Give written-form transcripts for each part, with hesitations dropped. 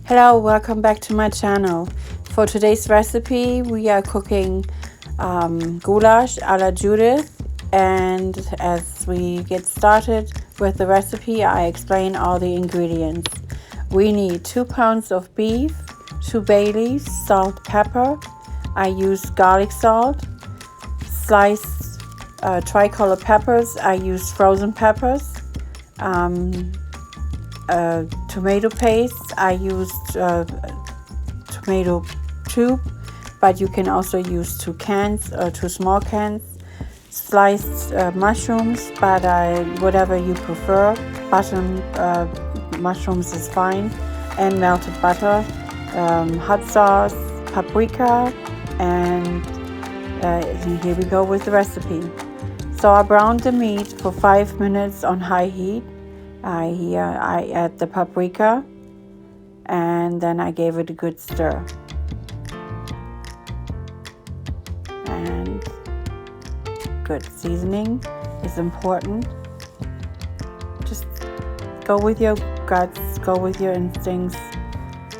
Hello, welcome back to my channel. For today's recipe we are cooking goulash a la Judith, and as we get started with the recipe I explain all the ingredients. We need 2 pounds of beef, 2 bay leaves, salt, pepper. I use garlic salt, sliced tricolor peppers. I use frozen peppers. Tomato paste. I used tomato tube, but you can also use 2 cans or 2 small cans. Sliced mushrooms, but whatever you prefer. Button mushrooms is fine, and melted butter, hot sauce, paprika, and here we go with the recipe. So I browned the meat for 5 minutes on high heat. Here I add the paprika, and then I gave it a good stir. And good seasoning is important. Just go with your guts, go with your instincts.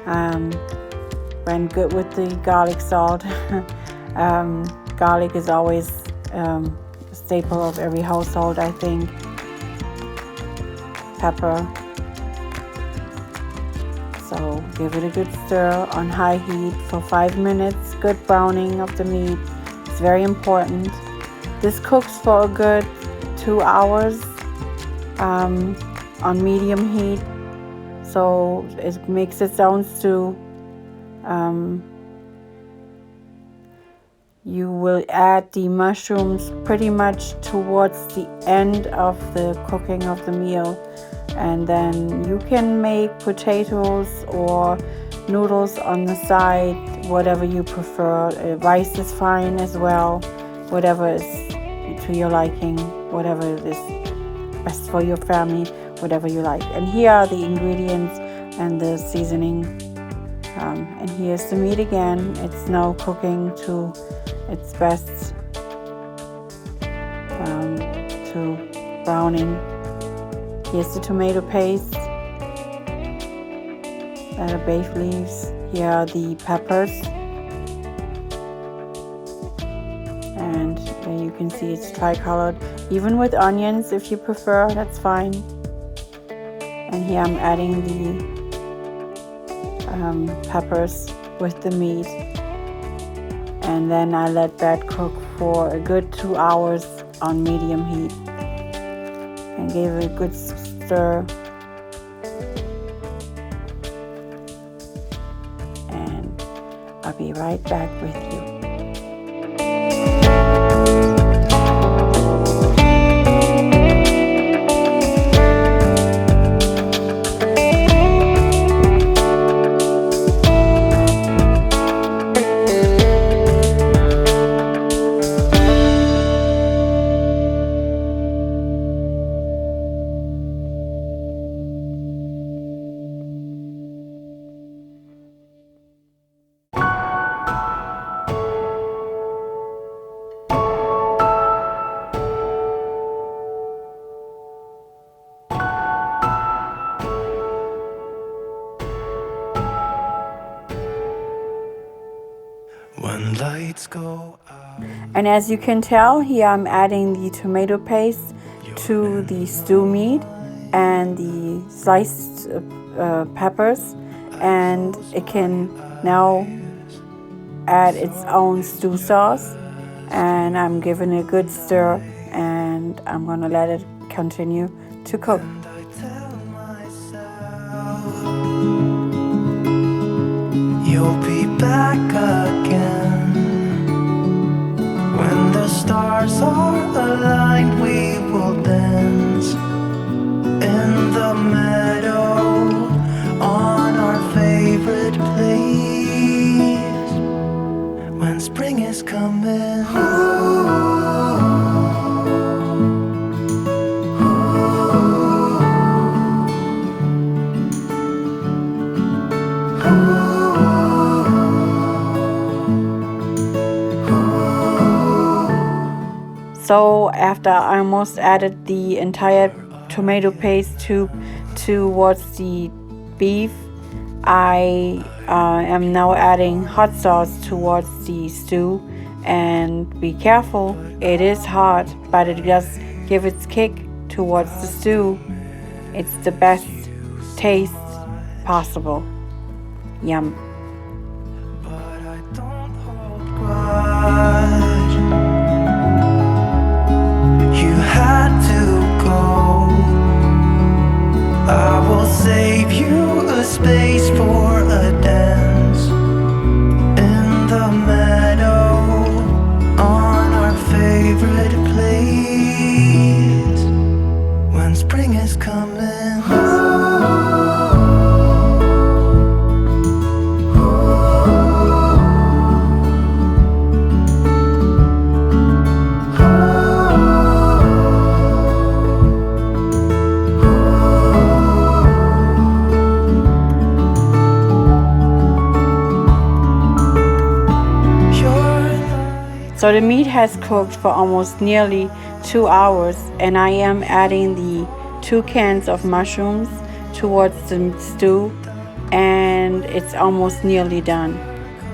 When good with the garlic salt. Garlic is always a staple of every household, I think. Pepper. So give it a good stir on high heat for 5 minutes. Good browning of the meat. It's very important. This cooks for a good 2 hours on medium heat. So it makes its own stew. You will add the mushrooms pretty much towards the end of the cooking of the meal, and then you can make potatoes or noodles on the side, whatever you prefer. Rice is fine as well, whatever is to your liking, whatever is best for your family, whatever you like. And here are the ingredients and the seasoning. And here's the meat again. It's now cooking to its best, to browning. Here's the tomato paste, bay leaves. Here are the peppers, and there you can see it's tricolored. Even with onions, if you prefer, that's fine. And here I'm adding the peppers with the meat, and then I let that cook for a good 2 hours on medium heat and gave it a good stir. And I'll be right back with you. When lights go out. And as you can tell, here I'm adding the tomato paste to the stew meat and the sliced peppers, and it can now add its own stew sauce. And I'm giving it a good stir, and I'm gonna let it continue to cook. You'll be back again. When the stars are aligned, we will dance in the meadow on our favorite place. When spring is coming, So after I almost added the entire tomato paste towards the beef, I am now adding hot sauce towards the stew, and be careful, it is hot, but it does give its kick towards the stew. It's the best taste possible. Yum. But I don't hold grudge. You had to go. I will save you a space for a dance in the meadow on our favorite place when spring is coming. So the meat has cooked for almost nearly 2 hours, and I am adding the 2 cans of mushrooms towards the stew, and it's almost nearly done.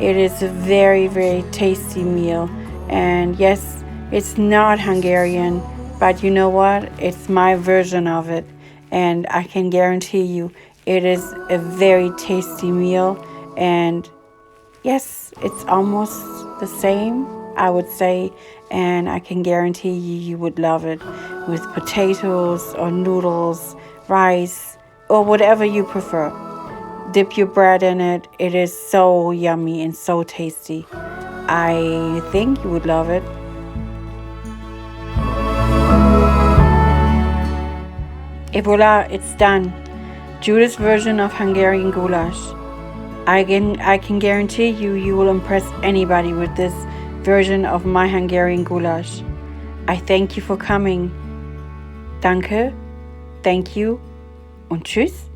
It is a very, very tasty meal, and yes, it's not Hungarian, but you know what? It's my version of it, and I can guarantee you it is a very tasty meal, and yes, it's almost the same, I would say, and I can guarantee you would love it with potatoes or noodles, rice, or whatever you prefer. Dip your bread in it. It is so yummy and so tasty. I think you would love it. Et voila, it's done. Judith's version of Hungarian goulash. I can guarantee you will impress anybody with this version of my Hungarian goulash. I thank you for coming. Danke, thank you, und tschüss.